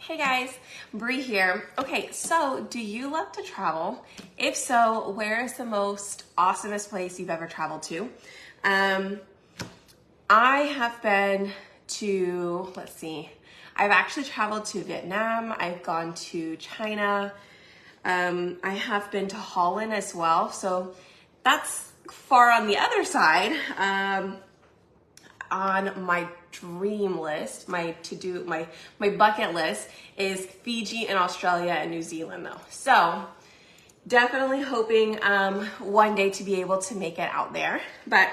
Hey guys, Bree here. Okay, so do you love to travel? If so, where is the most awesomest place you've ever traveled to? I have been to, let's see, I've actually traveled to Vietnam. I've gone to China. I have been to Holland as well. So that's far on the other side. On my dream list, my bucket list is Fiji and Australia and New Zealand though. So definitely hoping one day to be able to make it out there. But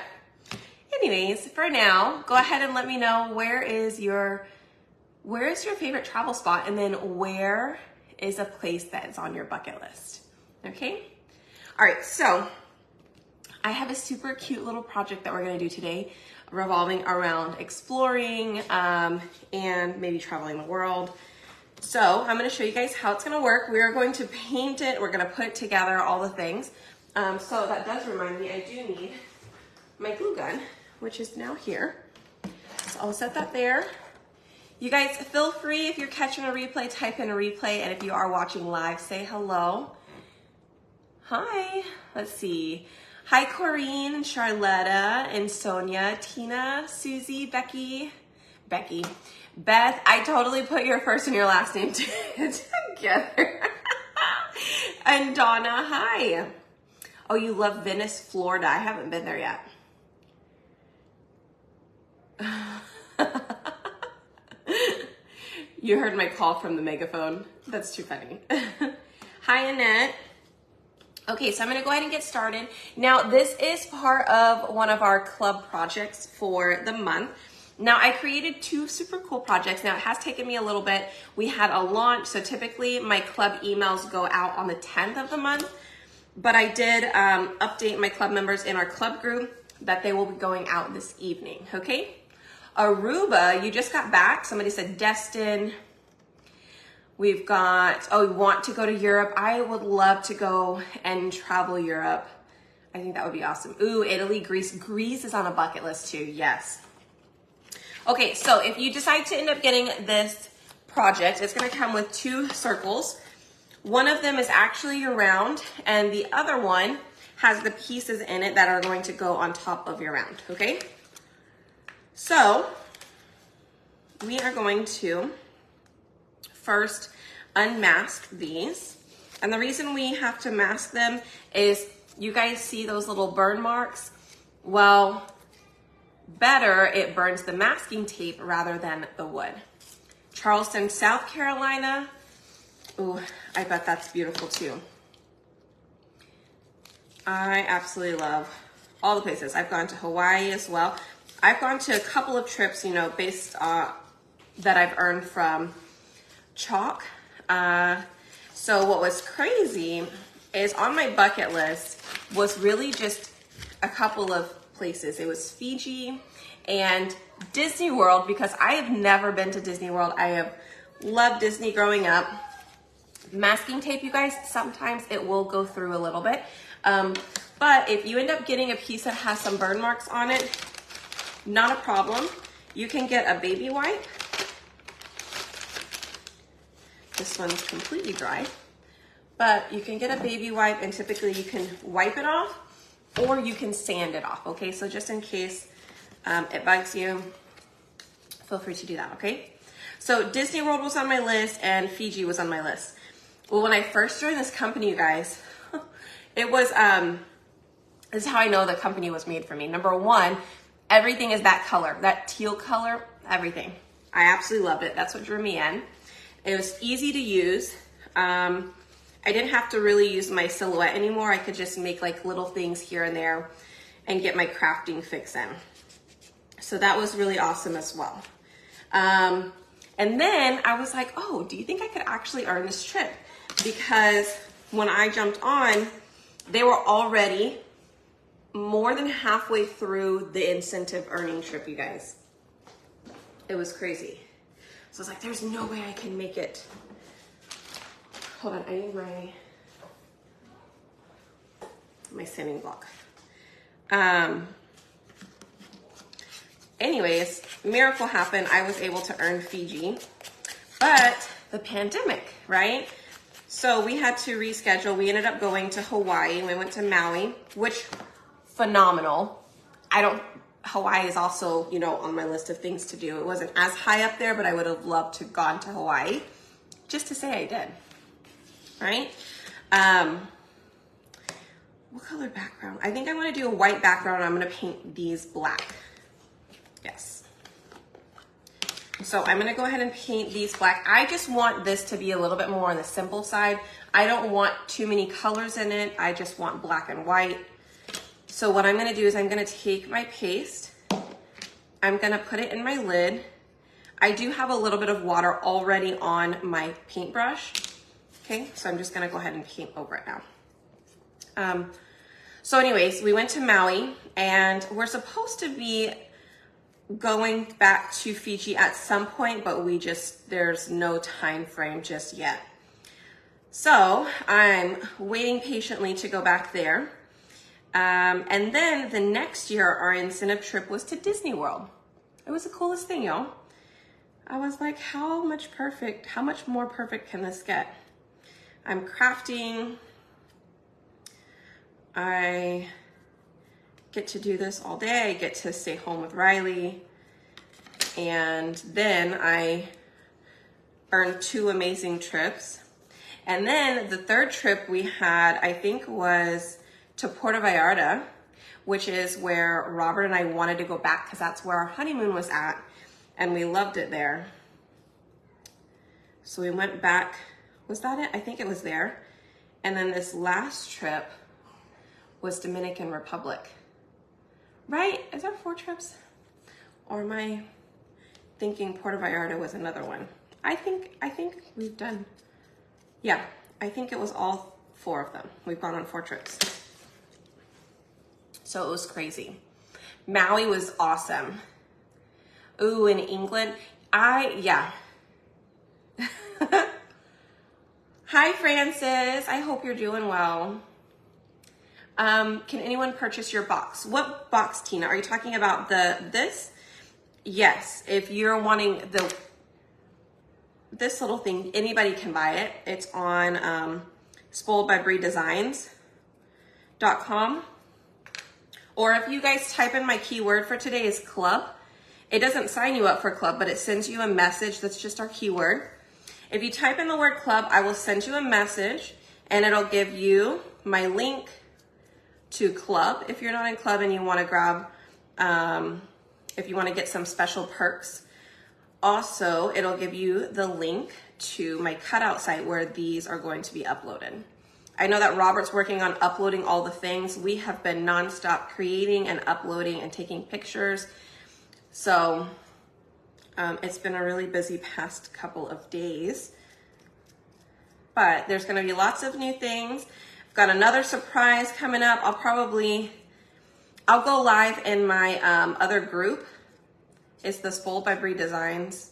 anyways, for now, go ahead and let me know where is your favorite travel spot, and then where is a place that is on your bucket list. Okay? All right, so I have a super cute little project that we're gonna do today revolving around exploring and maybe traveling the world. So I'm gonna show you guys how it's gonna work. We are going to paint it. We're gonna put together all the things. So that does remind me, I do need my glue gun, which is now here. So I'll set that there. You guys feel free, if you're catching a replay, type in a replay. And if you are watching live, say hello. Hi, let's see. Hi, Corrine, Charlotta, and Sonia, Tina, Susie, Becky, Beth. I totally put your first and your last name together. And Donna, hi. Oh, you love Venice, Florida. I haven't been there yet. You heard my call from the megaphone. That's too funny. Hi, Annette. Okay, so I'm gonna go ahead and get started. Now, this is part of one of our club projects for the month. Now, I created two super cool projects. Now, it has taken me a little bit. We had a launch, so typically my club emails go out on the 10th of the month, but I did update my club members in our club group that they will be going out this evening, okay? Aruba, you just got back. Somebody said Destin. We've got, oh, we want to go to Europe. I would love to go and travel Europe. I think that would be awesome. Ooh, Italy, Greece. Greece is on a bucket list too, yes. Okay, so if you decide to end up getting this project, it's gonna come with two circles. One of them is actually your round, and the other one has the pieces in it that are going to go on top of your round, okay? So we are going to first unmask these. And the reason we have to mask them is, you guys see those little burn marks? Well, better it burns the masking tape rather than the wood. Charleston, South Carolina. Ooh, I bet that's beautiful too. I absolutely love all the places. I've gone to Hawaii as well. I've gone to a couple of trips, you know, based that I've earned from Chalk. So what was crazy is on my bucket list was really just a couple of places. It was Fiji and Disney World, because I have never been to Disney World. I have loved Disney growing up. Masking tape, you guys, sometimes it will go through a little bit. But if you end up getting a piece that has some burn marks on it, not a problem. You can get a baby wipe. This one's completely dry, but you can get a baby wipe, and typically you can wipe it off or you can sand it off, okay? So just in case it bugs you, feel free to do that, okay? So Disney World was on my list and Fiji was on my list. Well, when I first joined this company, you guys, it was, this is how I know the company was made for me. Number one, everything is that color, that teal color, everything. I absolutely loved it. That's what drew me in. It was easy to use. I didn't have to really use my silhouette anymore. I could just make like little things here and there and get my crafting fix in. So that was really awesome as well. And then I was like, oh, do you think I could actually earn this trip? Because when I jumped on, they were already more than halfway through the incentive earning trip, you guys. It was crazy. So I was like, there's no way I can make it. Hold on, I need my sanding block. Anyways, miracle happened. I was able to earn Fiji, but the pandemic, right? So we had to reschedule. We ended up going to Hawaii. We went to Maui, which phenomenal. Hawaii is also, you know, on my list of things to do. It wasn't as high up there, but I would have loved to have gone to Hawaii just to say I did, right? What color background? I think I want to do a white background. I'm going to paint these black. Yes. So I'm going to go ahead and paint these black. I just want this to be a little bit more on the simple side. I don't want too many colors in it. I just want black and white. So what I'm going to do is I'm going to take my paste. I'm going to put it in my lid. I do have a little bit of water already on my paintbrush. Okay, so I'm just going to go ahead and paint over it now. So anyways, we went to Maui and we're supposed to be going back to Fiji at some point, but there's no time frame just yet. So I'm waiting patiently to go back there. And then the next year, our incentive trip was to Disney World. It was the coolest thing, y'all. I was like, how much more perfect can this get? I'm crafting. I get to do this all day. I get to stay home with Riley. And then I earned 2 amazing trips. And then the third trip we had, I think, was to Puerto Vallarta, which is where Robert and I wanted to go back because that's where our honeymoon was at. And we loved it there. So we went back. Was that it? I think it was there. And then this last trip was Dominican Republic. Right? Is there 4 trips? Or am I thinking Puerto Vallarta was another one? I think we've done, yeah, I think it was all 4 of them. We've gone on 4 trips. So it was crazy. Maui was awesome. Ooh, in England, yeah. Hi, Francis. I hope you're doing well. Can anyone purchase your box? What box, Tina? Are you talking about this? Yes. If you're wanting this little thing, anybody can buy it. It's on SpoiledByBrieDesigns.com. Or if you guys type in my keyword for today is club, it doesn't sign you up for club, but it sends you a message. That's just our keyword. If you type in the word club, I will send you a message and it'll give you my link to club. If you're not in club and you want to grab, if you want to get some special perks. Also, it'll give you the link to my cutout site where these are going to be uploaded. I know that Robert's working on uploading all the things. We have been nonstop creating and uploading and taking pictures. So it's been a really busy past couple of days. But there's going to be lots of new things. I've got another surprise coming up. I'll go live in my other group. It's the Spoiled by Brie Designs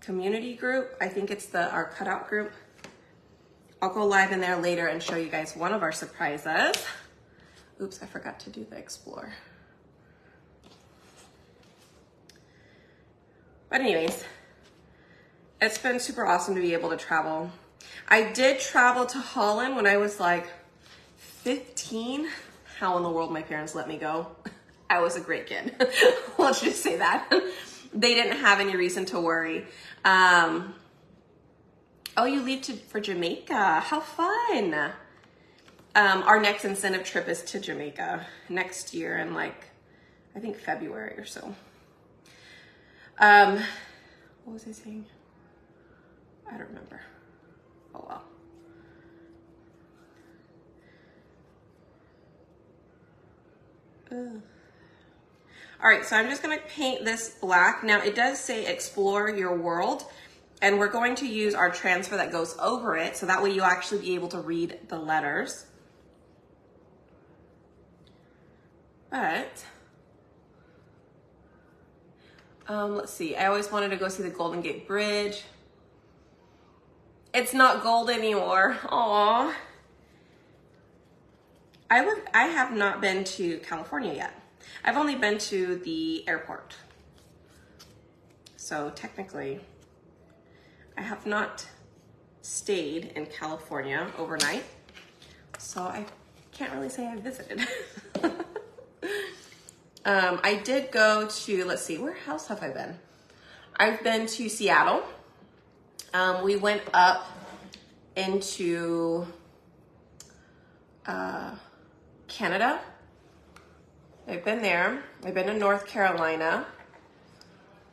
community group. I think it's our cutout group. I'll go live in there later and show you guys one of our surprises. Oops, I forgot to do the explore. But anyways, it's been super awesome to be able to travel. I did travel to Holland when I was like 15. How in the world my parents let me go? I was a great kid. Let's just say that. They didn't have any reason to worry. Oh, you leave for Jamaica. How fun. Our next incentive trip is to Jamaica next year in I think February or so. What was I saying? I don't remember. Oh well. Ugh. All right, so I'm just gonna paint this black. Now it does say explore your world, and we're going to use our transfer that goes over it, so that way you'll actually be able to read the letters. But, let's see, I always wanted to go see the Golden Gate Bridge. It's not gold anymore, aww. I have not been to California yet. I've only been to the airport. So technically, I have not stayed in California overnight, so I can't really say I visited. I did go to, let's see, where else have I been? I've been to Seattle. We went up into Canada. I've been there. I've been to North Carolina.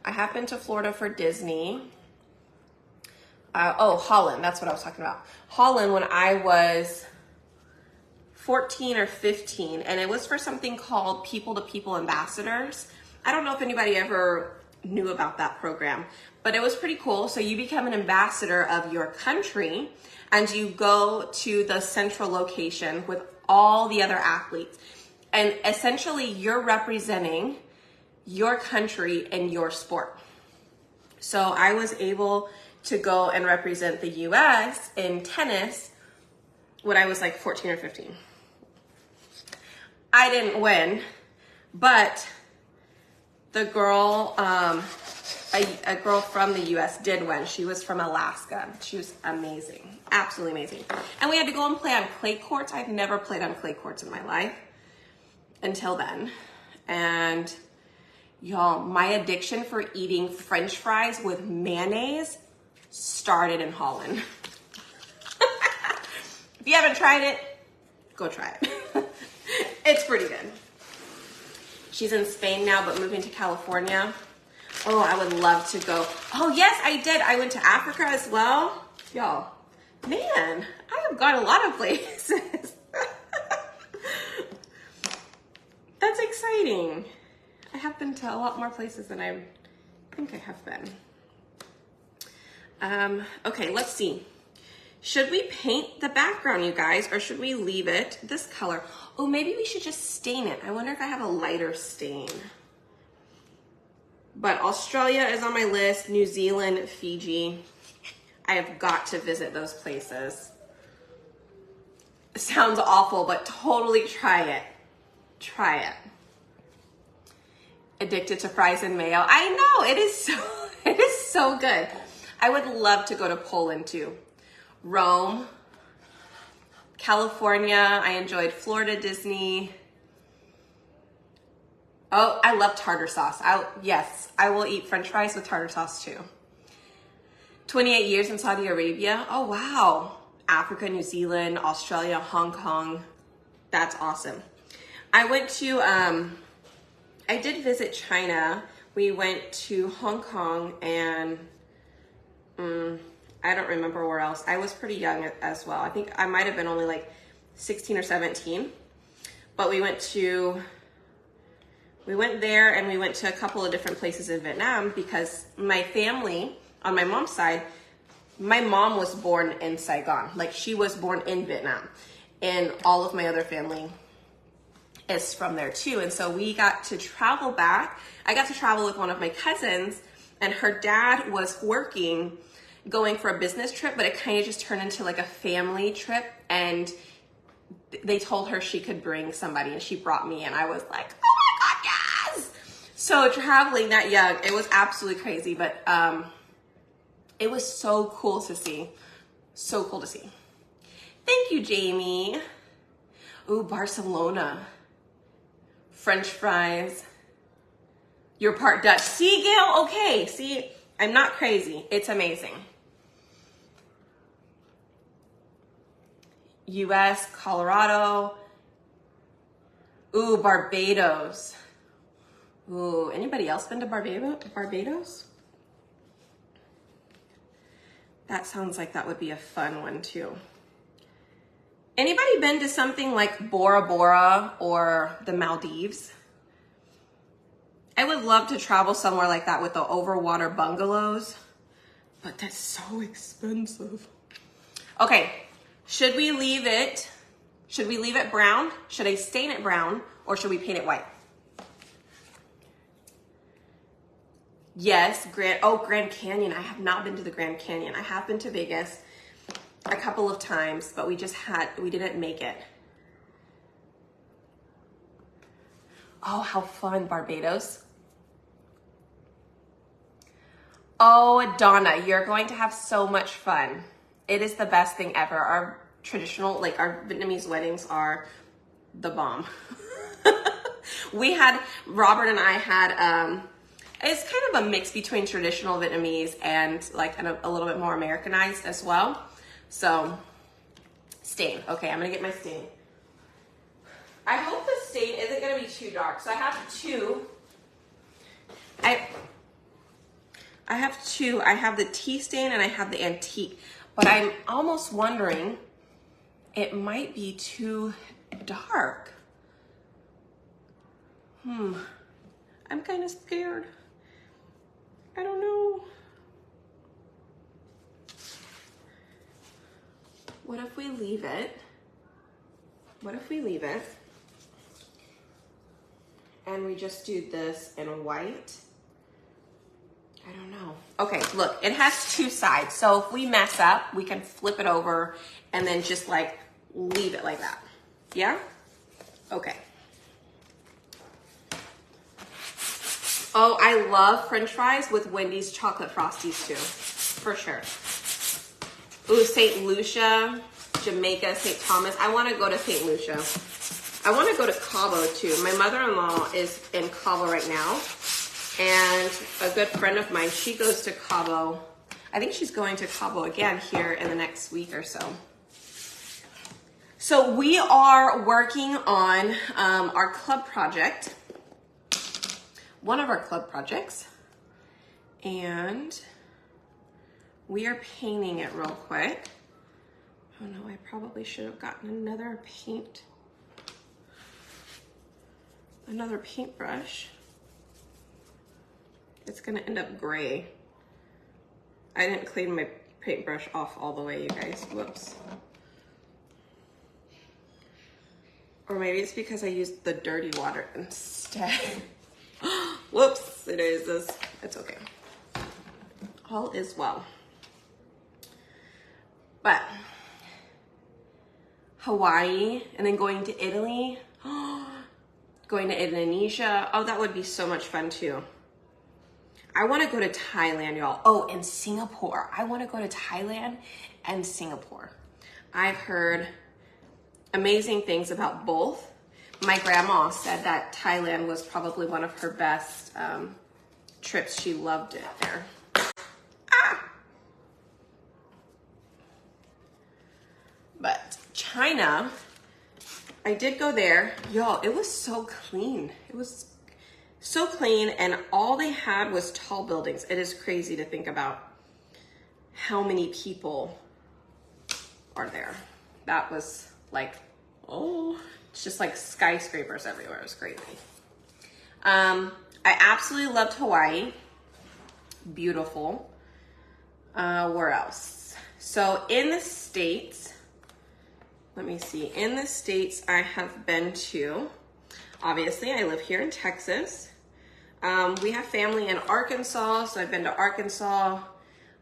I have been to Florida for Disney. Holland, that's what I was talking about. Holland when I was 14 or 15, and it was for something called People to People Ambassadors. I don't know if anybody ever knew about that program, but it was pretty cool. So you become an ambassador of your country and you go to the central location with all the other athletes. And essentially you're representing your country and your sport. So I was able to go and represent the US in tennis when I was like 14 or 15. I didn't win, but the girl, a girl from the US did win. She was from Alaska. She was amazing, absolutely amazing. And we had to go and play on clay courts. I've never played on clay courts in my life until then. And y'all, my addiction for eating French fries with mayonnaise started in Holland. If you haven't tried it, go try it. It's pretty good. She's in Spain now, but moving to California. Oh, I would love to go. Oh, yes, I did. I went to Africa as well. Y'all, man, I have gone a lot of places. That's exciting. I have been to a lot more places than I think I have been. Okay, let's see. Should we paint the background, you guys, or should we leave it this color? Oh, maybe we should just stain it. I wonder if I have a lighter stain. But Australia is on my list, New Zealand, Fiji. I have got to visit those places. It sounds awful, but totally try it. Try it. Addicted to fries and mayo. I know, it is so good. I would love to go to Poland too. Rome, California. I enjoyed Florida Disney. Oh, I love tartar sauce. Yes, I will eat French fries with tartar sauce too. 28 years in Saudi Arabia. Oh, wow. Africa, New Zealand, Australia, Hong Kong. That's awesome. I went to, I did visit China. We went to Hong Kong and I don't remember where else. I was pretty young as well. I think I might have been only like 16 or 17. But we went there and we went to a couple of different places in Vietnam because my family, on my mom's side, my mom was born in Saigon. Like she was born in Vietnam. And all of my other family is from there too. And so we got to travel back. I got to travel with one of my cousins and her dad was working, going for a business trip, but it kind of just turned into like a family trip. And they told her she could bring somebody and she brought me and I was like, oh my God, yes! So traveling that young, it was absolutely crazy, but it was so cool to see. So cool to see. Thank you, Jamie. Ooh, Barcelona. French fries. You're part Dutch. See, Gail? Okay, see, I'm not crazy. It's amazing. US, Colorado. Ooh, Barbados. Ooh, anybody else been to Barbados? That sounds like that would be a fun one too. Anybody been to something like Bora Bora or the Maldives? I would love to travel somewhere like that with the overwater bungalows, but that's so expensive. Okay, should we leave it brown? Should I stain it brown or should we paint it white? Yes, Grand Canyon. I have not been to the Grand Canyon. I have been to Vegas a couple of times, but we didn't make it. Oh, how fun, Barbados. Oh, Donna, you're going to have so much fun. It is the best thing ever. Our traditional, like our Vietnamese weddings are the bomb. Robert and I had, it's kind of a mix between traditional Vietnamese and like a little bit more Americanized as well. So, stain. Okay, I'm gonna get my stain. I hope the stain isn't gonna be too dark. So I have two. I have the tea stain and I have the antique, but I'm almost wondering it might be too dark. I'm kind of scared. I don't know. What if we leave it? What if we leave it and we just do this in white? I don't know. Okay, look, it has two sides. So if we mess up, we can flip it over and then just like leave it like that. Yeah? Okay. Oh, I love French fries with Wendy's chocolate frosties too, for sure. Ooh, St. Lucia, Jamaica, St. Thomas. I want to go to St. Lucia. I want to go to Cabo too. My mother-in-law is in Cabo right now. And a good friend of mine, she goes to Cabo. I think she's going to Cabo again here in the next week or so. So we are working on our club project, one of our club projects, and we are painting it real quick. Oh no, I probably should have gotten another paintbrush. It's gonna end up gray. I didn't clean my paintbrush off all the way, you guys. Whoops. Or maybe it's because I used the dirty water instead. Whoops, it is this. It's okay. All is well. But Hawaii and then going to Italy. Going to Indonesia. Oh, that would be so much fun too. I want to go to Thailand, y'all. Oh, and Singapore. I want to go to Thailand and Singapore. I've heard amazing things about both. My grandma said that Thailand was probably one of her best trips. She loved it there. Ah! But China, I did go there. Y'all, it was so clean. It was so clean, and all they had was tall buildings. It is crazy to think about how many people are there. That was like, oh, it's just like skyscrapers everywhere. It was crazy. I absolutely loved Hawaii. Beautiful. Where else? So in the States, let me see. In the States, I have been to, obviously, I live here in Texas. We have family in Arkansas, so I've been to Arkansas.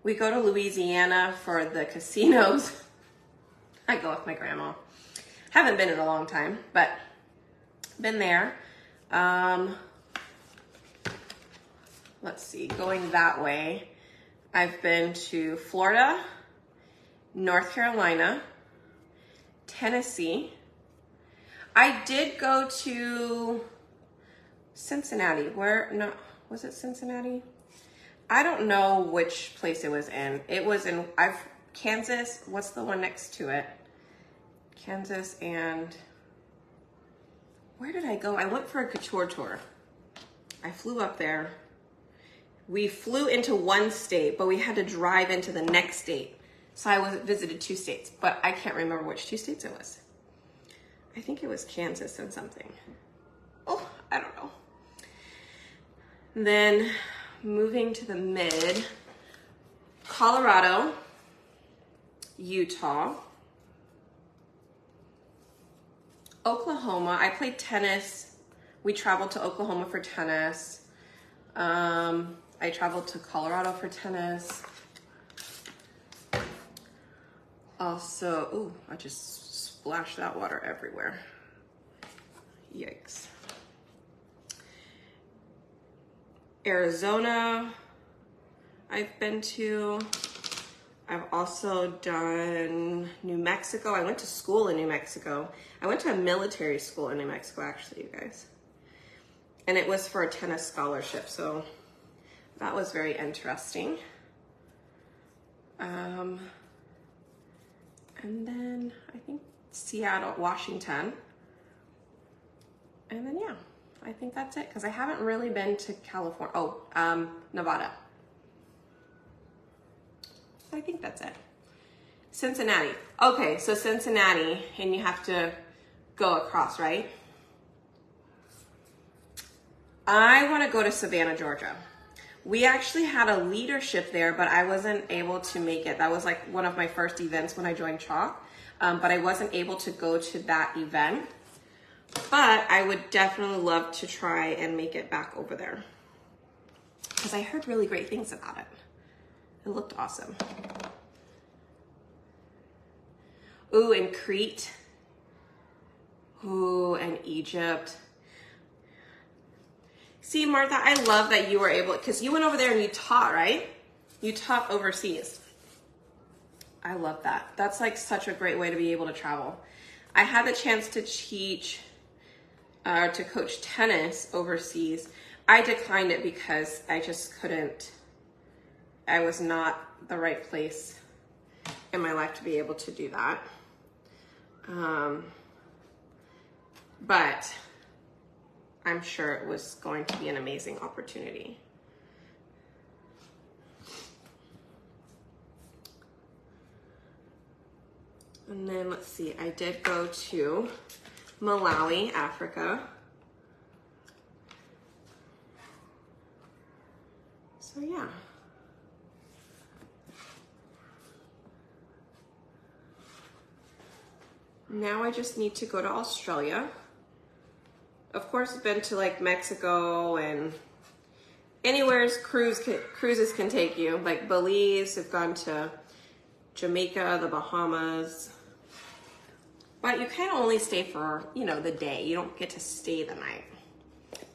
We go to Louisiana for the casinos. I go with my grandma. Haven't been in a long time, but been there. Let's see, going that way, I've been to Florida, North Carolina, Tennessee. I did go to Cincinnati. Was it Cincinnati? I don't know which place it was in. It was in Kansas. What's the one next to it? Kansas and where did I go? I went for a couture tour. I flew up there. We flew into one state, but we had to drive into the next state. So I visited two states, but I can't remember which two states it was. I think it was Kansas and something. Oh, I don't know. Then moving to the mid, Colorado, Utah, Oklahoma. I played tennis. We traveled to Oklahoma for tennis. I traveled to Colorado for tennis. Also, ooh, I just splashed that water everywhere. Yikes. Arizona, I've also done New Mexico. I went to school in New Mexico. I went to a military school in New Mexico, actually, you guys. And it was for a tennis scholarship, so that was very interesting. And then I think Seattle, Washington. And then, yeah, I think that's it, because I haven't really been to California. Oh, Nevada. I think that's it. Cincinnati. Okay, so Cincinnati, and you have to go across, right? I want to go to Savannah, Georgia. We actually had a leadership there, but I wasn't able to make it. That was like one of my first events when I joined Chalk, but I wasn't able to go to that event. But I would definitely love to try and make it back over there, because I heard really great things about it. It looked awesome. Ooh, and Crete. Ooh, and Egypt. See, Martha, I love that you were able, because you went over there and you taught, right? You taught overseas. I love that. That's like such a great way to be able to travel. I had the chance to teach, to coach tennis overseas. I declined it because I just couldn't. I was not the right place in my life to be able to do that. But I'm sure it was going to be an amazing opportunity. And then let's see, I did go to Malawi, Africa. So yeah. Now I just need to go to Australia. Of course, I've been to like Mexico and anywhere cruises can take you. Like Belize, I've gone to Jamaica, the Bahamas. But you can only stay for, the day. You don't get to stay the night.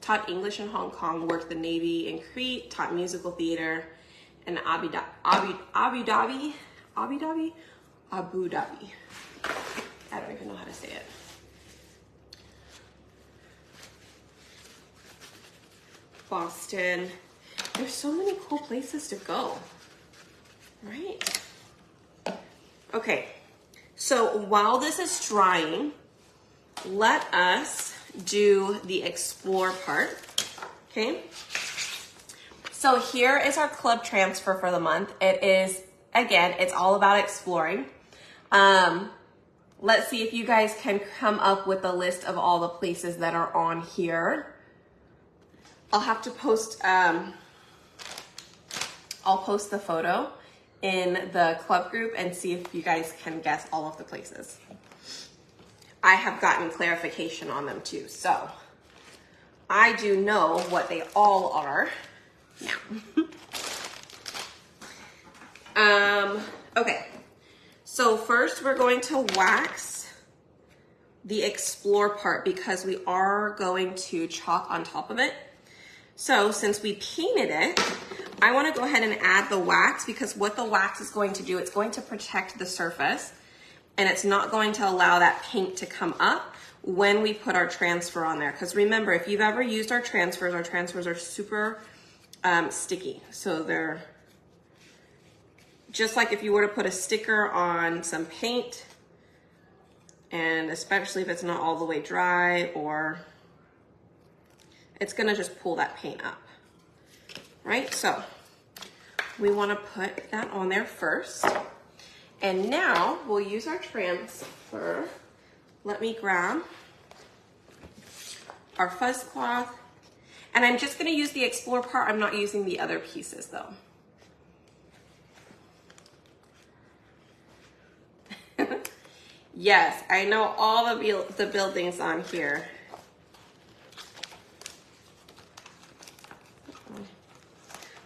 Taught English in Hong Kong, worked the Navy in Crete, taught musical theater in Abu Dhabi. I don't even know how to say it. Boston. There's so many cool places to go, right? Okay, so while this is drying, let us do the explore part, okay? So here is our club transfer for the month. It is, again, it's all about exploring. Let's see if you guys can come up with a list of all the places that are on here. I'll have to post, I'll post the photo in the club group and see if you guys can guess all of the places. I have gotten clarification on them too, so I do know what they all are now. Okay. So first we're going to wax the explore part because we are going to chalk on top of it. So since we painted it, I want to go ahead and add the wax, because what the wax is going to do, it's going to protect the surface and it's not going to allow that paint to come up when we put our transfer on there. Because remember, if you've ever used our transfers are super sticky. So they're just like if you were to put a sticker on some paint, and especially if it's not all the way dry, or it's gonna just pull that paint up, right? So we wanna put that on there first. And now we'll use our transfer. Let me grab our fuzz cloth. And I'm just gonna use the explore part. I'm not using the other pieces though. Yes, I know all the buildings on here.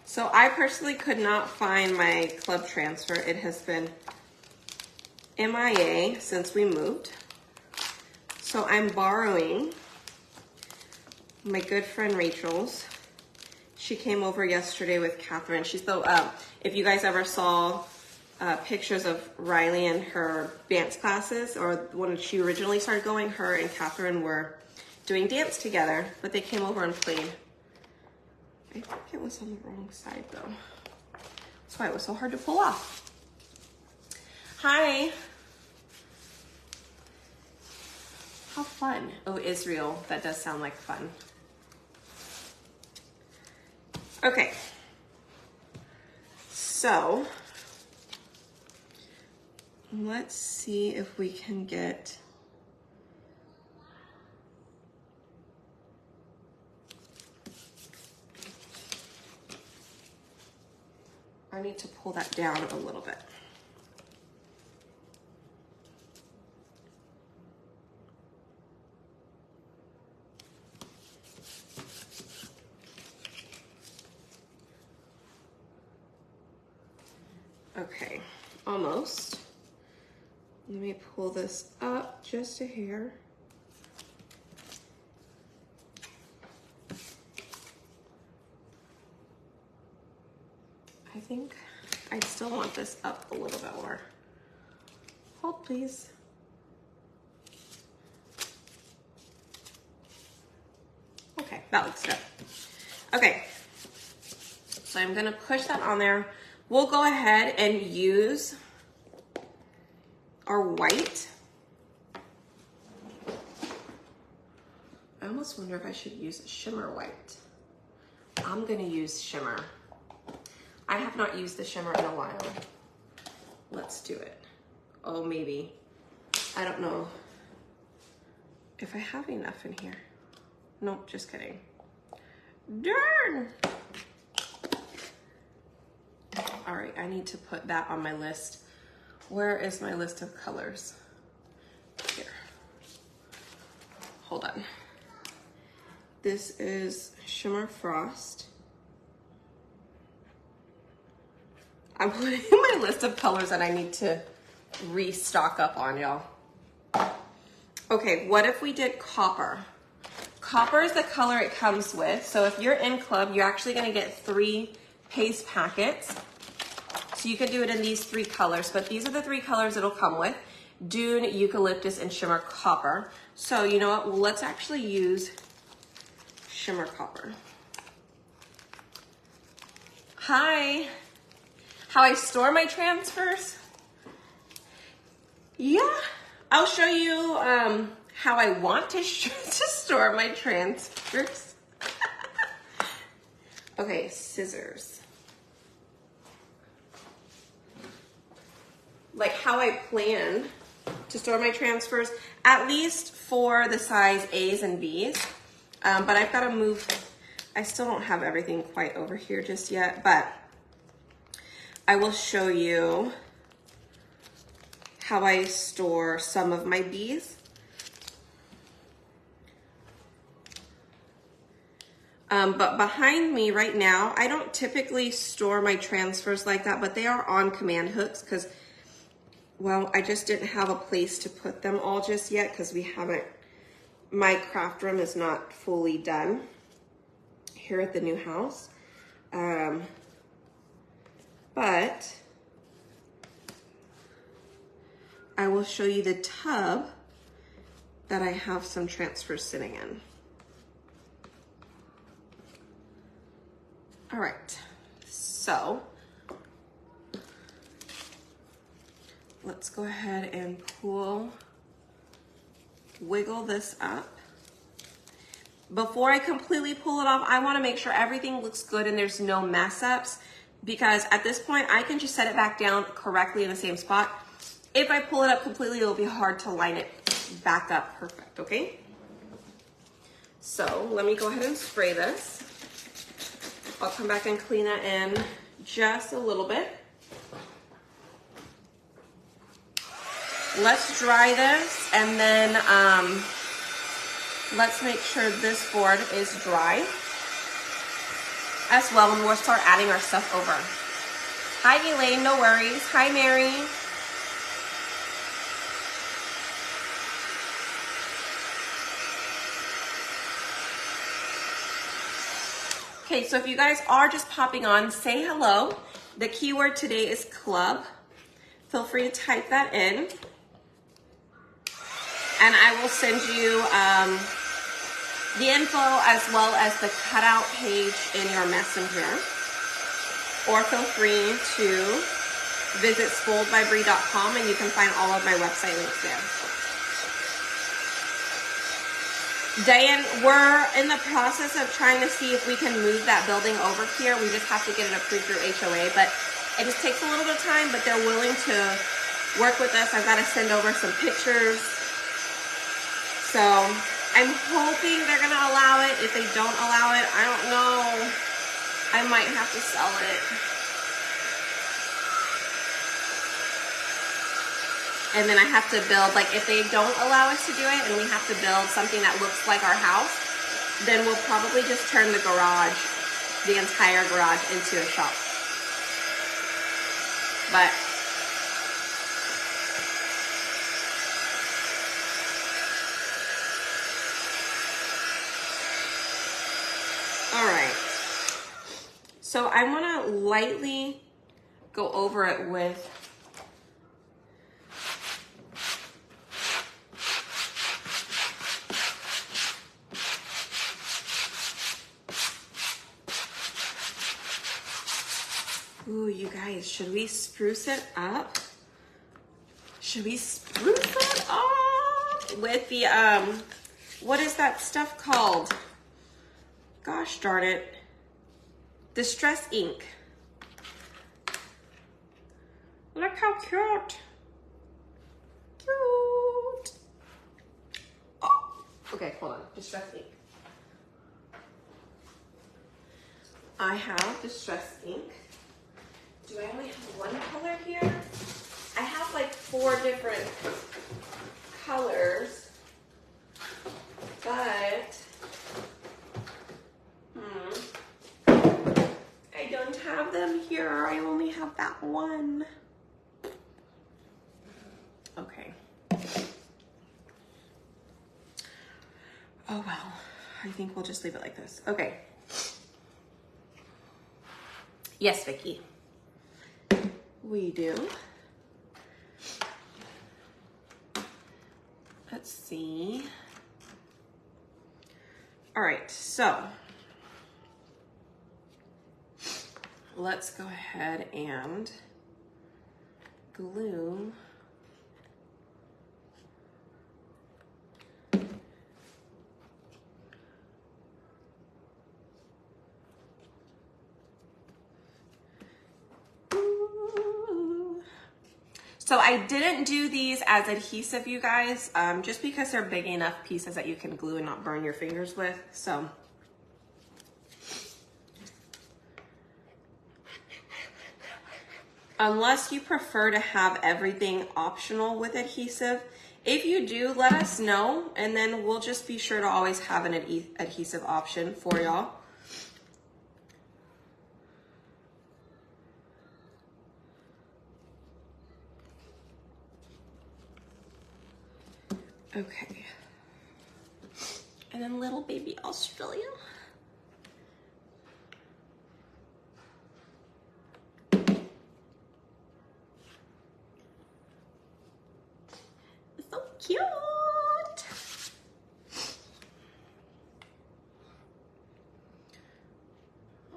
So I personally could not find my club transfer. It has been MIA since we moved. So I'm borrowing my good friend Rachel's. She came over yesterday with Catherine. She's the, if you guys ever saw pictures of Riley and her dance classes, or when she originally started going, her and Catherine were doing dance together, but they came over and played. I think it was on the wrong side though. That's why it was so hard to pull off. Hi. How fun. Oh, Israel. That does sound like fun. Okay. So, let's see if we can get I need to pull that down a little bit. Okay, almost. Let me pull this up just a hair. I think I still want this up a little bit more. Hold, please. Okay, that looks good. Okay, so I'm gonna push that on there. We'll go ahead and use our white. I almost wonder if I should use shimmer white. I'm gonna use shimmer. I have not used the shimmer in a while. Let's do it. Oh, maybe. I don't know if I have enough in here. Nope, just kidding. Darn! All right, I need to put that on my list. Where is my list of colors? Here. Hold on. This is Shimmer Frost. I'm putting my list of colors that I need to restock up on, y'all. Okay, what if we did copper? Copper is the color it comes with. So if you're in club, you're actually gonna get 3 paste packets. So you can do it in these 3 colors, but these are the 3 colors it'll come with: Dune, Eucalyptus, and Shimmer Copper. So you know what, well, let's actually use Shimmer Copper. Hi. How I store my transfers? Yeah, I'll show you how I want to store my transfers. Okay, scissors. Like how I plan to store my transfers, at least for the size A's and B's. But I've got to move, I still don't have everything quite over here just yet, but I will show you how I store some of my B's. But behind me right now, I don't typically store my transfers like that, but they are on command hooks because, well, I just didn't have a place to put them all just yet because we haven't, my craft room is not fully done here at the new house. But I will show you the tub that I have some transfers sitting in. All right, so let's go ahead and wiggle this up. Before I completely pull it off, I wanna make sure everything looks good and there's no mess ups, because at this point I can just set it back down correctly in the same spot. If I pull it up completely, it'll be hard to line it back up perfect, okay? So let me go ahead and spray this. I'll come back and clean it in just a little bit. Let's dry this, and then let's make sure this board is dry as well, and we'll start adding our stuff over. Hi Elaine, no worries. Hi Mary. Okay, so if you guys are just popping on, say hello. The keyword today is club. Feel free to type that in. And I will send you the info as well as the cutout page in your messenger. Or feel free to visit SpoiledByBrie.com and you can find all of my website links there. Diane, we're in the process of trying to see if we can move that building over here. We just have to get it approved through HOA, but it just takes a little bit of time, but they're willing to work with us. I've got to send over some pictures. So I'm hoping they're going to allow it. If they don't allow it, I don't know. I might have to sell it. And then I have to build, like if they don't allow us to do it and we have to build something that looks like our house, then we'll probably just turn the garage, the entire garage, into a shop. But all right. So I want to lightly go over it with ooh, you guys, should we spruce it up? Should we spruce it up with the, what is that stuff called? Gosh darn it. Distress ink. Look how cute. Cute. Oh, okay, hold on. Distress ink. I have distress ink. Do I only have one color here? I have like 4 different colors, but I don't have them here. I only have that one. Okay. Oh well, I think we'll just leave it like this. Okay. Yes, Vicky. We do. Let's see. All right, so let's go ahead and glue So I didn't do these as adhesive, you guys, just because they're big enough pieces that you can glue and not burn your fingers with. So unless you prefer to have everything optional with adhesive, if you do, let us know, and then we'll just be sure to always have an adhesive option for y'all. Okay. And then little baby Australia. So cute.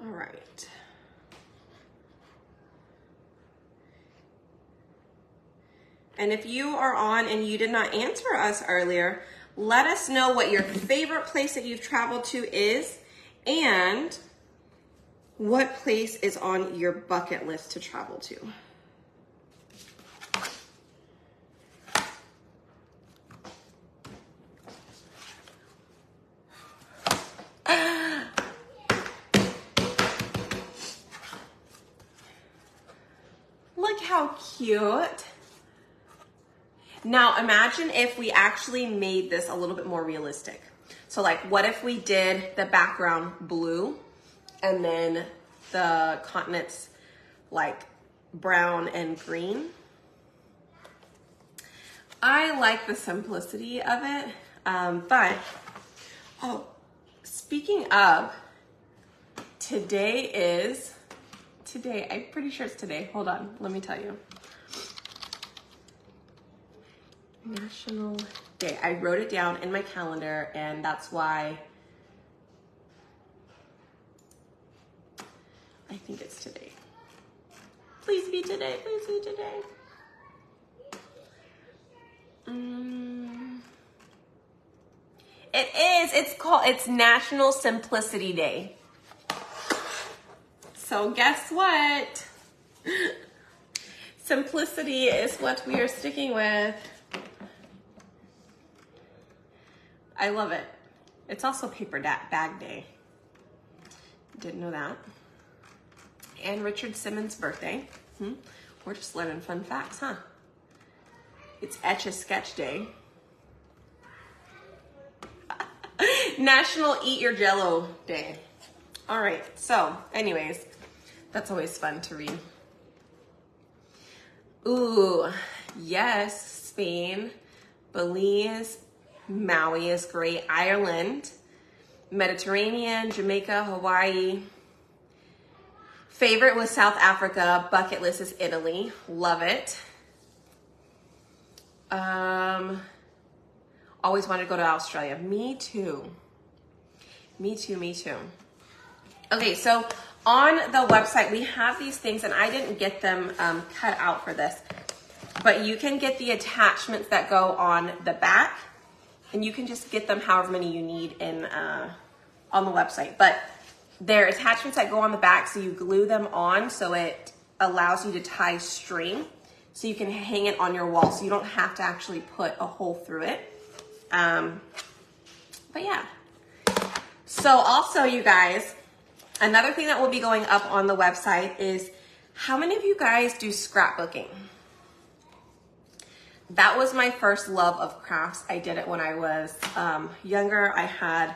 All right. And if you are on and you did not answer us earlier, let us know what your favorite place that you've traveled to is and what place is on your bucket list to travel to. Look how cute. Now imagine if we actually made this a little bit more realistic. So like, what if we did the background blue and then the continents like brown and green? I like the simplicity of it, but, oh, speaking of today, I'm pretty sure it's today. Hold on, let me tell you. National Day. I wrote it down in my calendar, and that's why I think it's today. Please be today, please be today. It is, it's National Simplicity Day. So guess what? Simplicity is what we are sticking with. I love it. It's also paper bag day. Didn't know that. And Richard Simmons' birthday. We're just learning fun facts, huh? It's Etch-a-Sketch Day. National Eat Your Jell-O Day. All right, so anyways, that's always fun to read. Ooh, yes, Spain, Belize, Maui is great, Ireland, Mediterranean, Jamaica, Hawaii. Favorite was South Africa, bucket list is Italy, love it. Always wanted to go to Australia. Me too. Me too, me too. Okay, so on the website, we have these things, and I didn't get them cut out for this, but you can get the attachments that go on the back, and you can just get them however many you need in on the website. But they're attachments that go on the back, so you glue them on, so it allows you to tie string, so you can hang it on your wall, so you don't have to actually put a hole through it. But yeah. So also, you guys, another thing that will be going up on the website is, how many of you guys do scrapbooking? That was my first love of crafts. I did it when I was younger. I had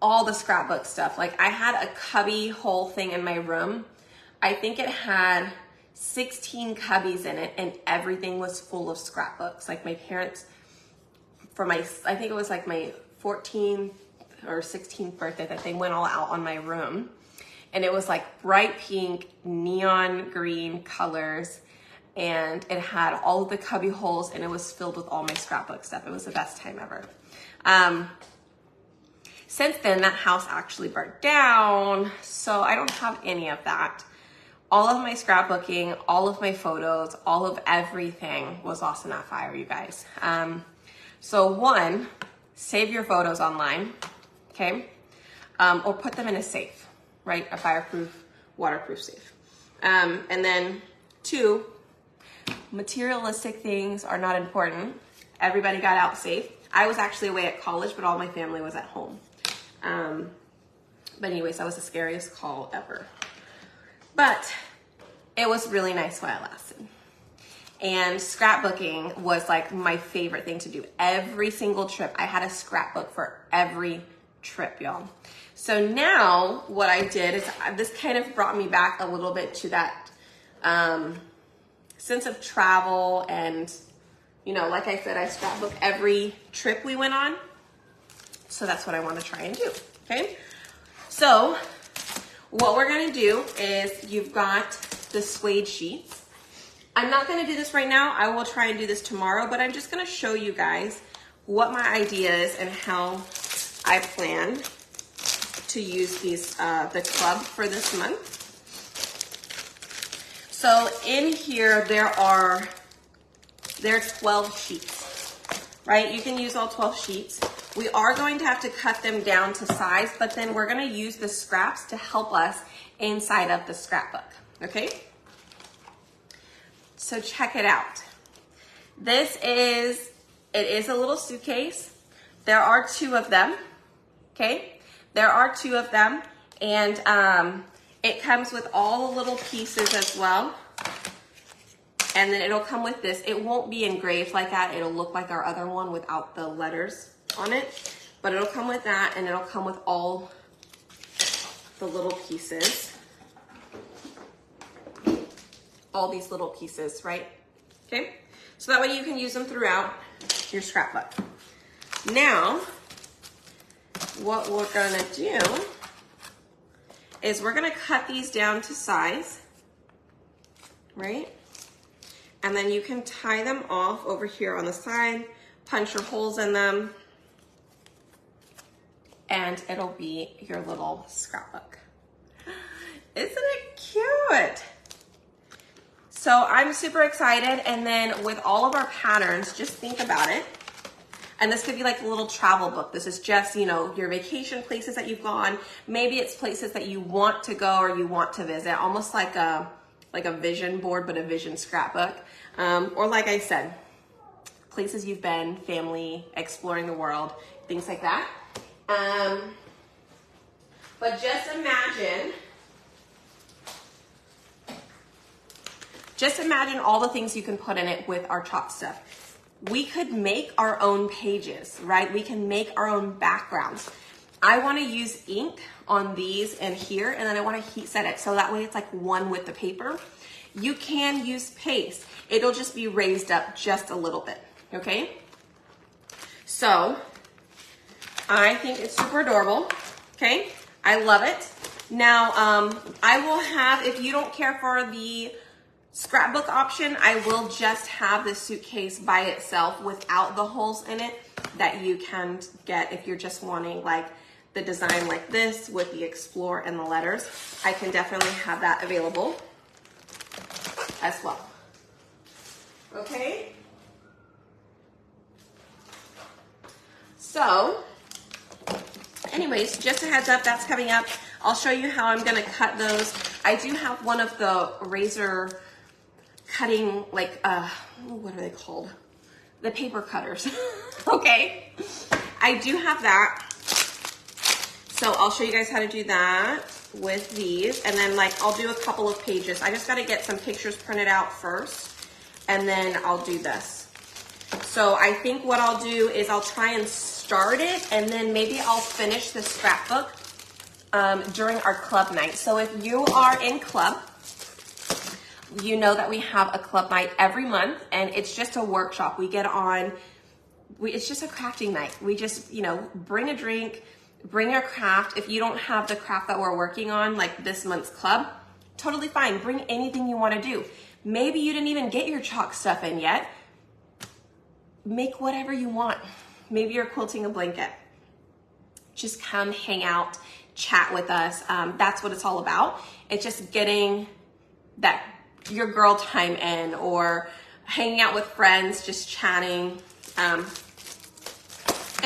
all the scrapbook stuff. Like, I had a cubby hole thing in my room. I think it had 16 cubbies in it, and everything was full of scrapbooks. Like, my parents, for my, I think it was like my 14th or 16th birthday, that they went all out on my room, and it was like bright pink, neon green colors, and it had all of the cubby holes, and it was filled with all my scrapbook stuff. It was the best time ever. Since then, that house actually burnt down, so I don't have any of that. All of my scrapbooking, all of my photos, all of everything was lost in that fire, you guys. So one, save your photos online, okay? Or put them in a safe, right? A fireproof, waterproof safe. And then two, materialistic things are not important. Everybody got out safe. I was actually away at college, but all my family was at home. But anyways, that was the scariest call ever. But it was really nice while it lasted. And scrapbooking was like my favorite thing to do. Every single trip, I had a scrapbook for every trip, y'all. So now what I did is, this kind of brought me back a little bit to that sense of travel. And, you know, like I said, I scrapbook every trip we went on. So that's what I want to try and do, okay? So what we're gonna do is, you've got the suede sheets. I'm not gonna do this right now. I will try and do this tomorrow, but I'm just gonna show you guys what my idea is and how I plan to use these, the club for this month. So in here, there are 12 sheets, right? You can use all 12 sheets. We are going to have to cut them down to size, but then we're gonna use the scraps to help us inside of the scrapbook, okay? So check it out. It is a little suitcase. There are 2 of them, okay? There are 2 of them, and it comes with all the little pieces as well. And then it'll come with this. It won't be engraved like that. It'll look like our other one without the letters on it, but it'll come with that, and it'll come with all the little pieces. All these little pieces, right? Okay, so that way you can use them throughout your scrapbook. Now, what we're gonna do is we're gonna cut these down to size, right? And then you can tie them off over here on the side, punch your holes in them, and it'll be your little scrapbook. Isn't it cute? So I'm super excited. And then with all of our patterns, just think about it. And this could be like a little travel book. This is just, you know, your vacation places that you've gone. Maybe it's places that you want to go or you want to visit, almost like a vision board, but a vision scrapbook. Or like I said, places you've been, family, exploring the world, things like that. But just imagine all the things you can put in it with our chalk stuff. We could make our own pages, right? We can make our own backgrounds. I want to use ink on these and here, and then I want to heat set it so that way it's like one with the paper. You can use paste. It'll just be raised up just a little bit, okay? So I think it's super adorable, okay? I love it. Now, I will have, if you don't care for the scrapbook option, I will just have the suitcase by itself without the holes in it that you can get if you're just wanting like the design like this with the explore and the letters. I can definitely have that available as well. Okay? So, anyways, just a heads up, that's coming up. I'll show you how I'm gonna cut those. I do have one of the razor cutting, like, what are they called? The paper cutters, okay? I do have that. So I'll show you guys how to do that with these. And then like, I'll do a couple of pages. I just gotta get some pictures printed out first, and then I'll do this. So I think what I'll do is I'll try and start it, and then maybe I'll finish the scrapbook during our club night. So if you are in club, you know that we have a club night every month, and it's just a workshop. We get on, it's just a crafting night. We just, you know, bring a drink, bring your craft. If you don't have the craft that we're working on, like this month's club, totally fine. Bring anything you want to do. Maybe you didn't even get your chalk stuff in yet. Make whatever you want. Maybe you're quilting a blanket. Just come hang out, chat with us. That's what it's all about. It's just getting that your girl time in, or hanging out with friends, just chatting, and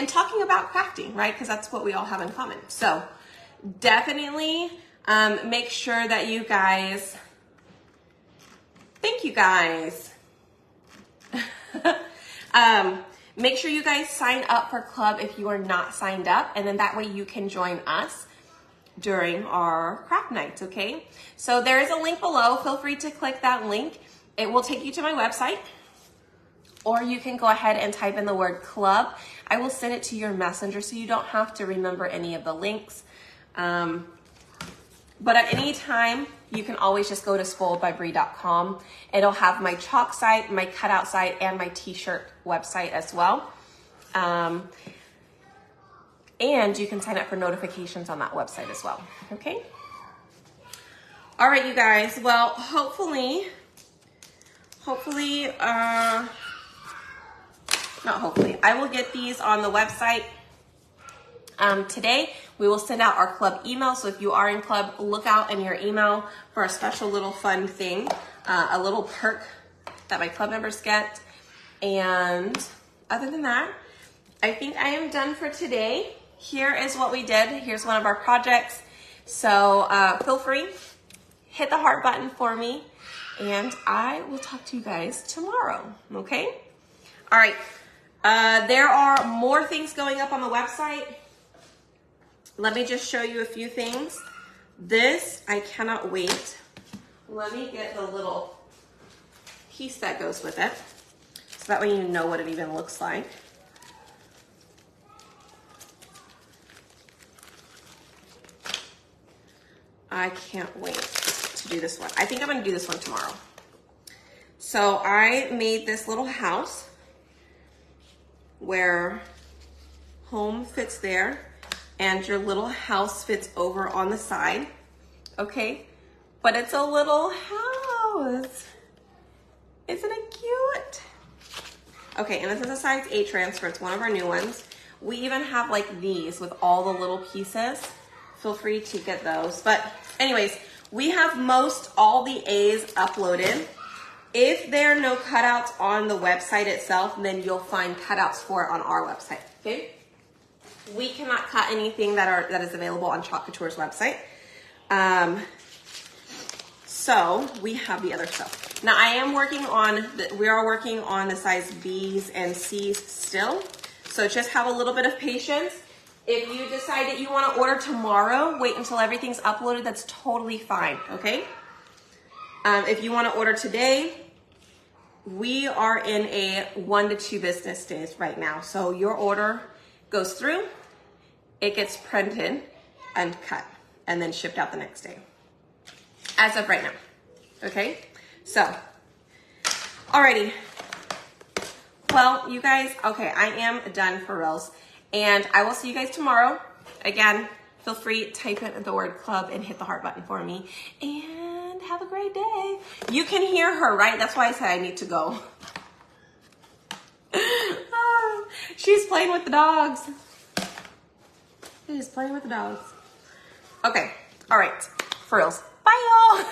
talking about crafting, right? Because that's what we all have in common. So definitely make sure that you guys, thank you guys. Make sure you guys sign up for club if you are not signed up, and then that way you can join us during our craft nights, okay? So there is a link below. Feel free to click that link. It will take you to my website, or you can go ahead and type in the word club. I will send it to your messenger so you don't have to remember any of the links. But at any time, you can always just go to spoiledbybrie.com. It'll have my chalk site, my cutout site, and my t-shirt website as well. And you can sign up for notifications on that website as well, okay? All right, you guys. Well, hopefully, not hopefully, I will get these on the website today. We will send out our club email. So if you are in club, look out in your email for a special little fun thing, a little perk that my club members get. And other than that, I think I am done for today. Here is what we did. Here's one of our projects. So feel free, hit the heart button for me, and I will talk to you guys tomorrow, okay? All right, there are more things going up on the website. Let me just show you a few things. This, I cannot wait. Let me get the little piece that goes with it, so that way you know what it even looks like. I can't wait to do this one. I think I'm gonna do this one tomorrow. So I made this little house where home fits there and your little house fits over on the side. okay? But it's a little house. Isn't it cute? Okay, and this is a size 8 transfer. It's one of our new ones. We even have like these with all the little pieces. Feel free to get those. But anyways, we have most all the A's uploaded. If there are no cutouts on the website itself, then you'll find cutouts for it on our website, okay? We cannot cut anything that is available on Chalk Couture's website. So we have the other stuff. Now I am working on, we are working on the size B's and C's still. So just have a little bit of patience. If you decide that you want to order tomorrow, wait until everything's uploaded. That's totally fine, okay? If you want to order today, we are in a 1 to 2 business days right now. So your order goes through, it gets printed and cut, and then shipped out the next day. As of right now, okay? So, alrighty. Well, you guys, okay, I am done for reals. And I will see you guys tomorrow. Again, feel free to type in the word club and hit the heart button for me. And have a great day. You can hear her, right? That's why I said I need to go. She's playing with the dogs. She's playing with the dogs. Okay, all right, for reals. Bye, y'all.